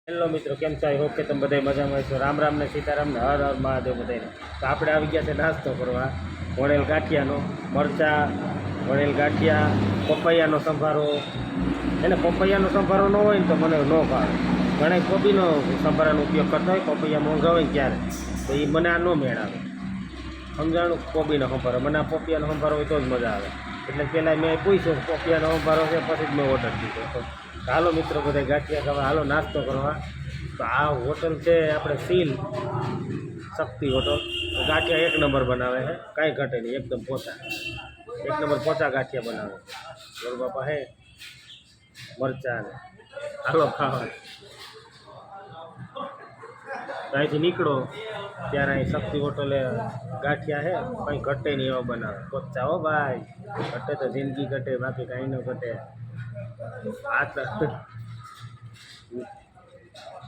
Hello મિત્રો, કેમ છો? આઈ હોપ કે તમે બધા મજામાં છો. રામ રામ ને સીતારામ ને હર હર મહાદેવ બધાને. તો આપણે આવી ગયા છે નાસ્તો કરવા. વણેલ ગાંઠિયાનો, મરચા, વણેલ ગાંઠિયા, પપૈયાનો સંભારો. એને પપૈયાનો સંભારો ન હોય ને તો મને ન ભાવે. ઘણા કોબીનો સંભારાનો ઉપયોગ કરતા હોય, પપૈયા મોંઘા હોય ને ત્યારે, તો એ મને આ ન મેળ આવે. સમજાણું? કોબીનો સંભારો મને આ પપૈયાનો સંભારો હોય તો જ મજા આવે. એટલે પહેલાં મેં પૂછ્યું પપૈયાનો સંભારો છે, પછી જ મેં ઓર્ડર દીધો. તો હાલો મિત્રો બધા ગાંઠિયા ખાવા, હાલો નાસ્તો કરવા. તો આ હોટલ છે આપણે સીલ શક્તિ હોટલ. ગાંઠિયા એક નંબર બનાવે છે, કાંઈ ઘટે નહીં, એકદમ પોચા, એક નંબર પોચા ગાંઠિયા બનાવે. બોલ બાપા હે મરચાં ને હાલો ખાવા. અહીંથી નીકળો ત્યારે અહીં શક્તિ હોટલે ગાંઠિયા છે, કંઈ ઘટે નહીં એવા બનાવે. પોચા હો ભાઈ, ઘટે તો જિંદગી ઘટે, બાકી કાંઈ ન ઘટે. આ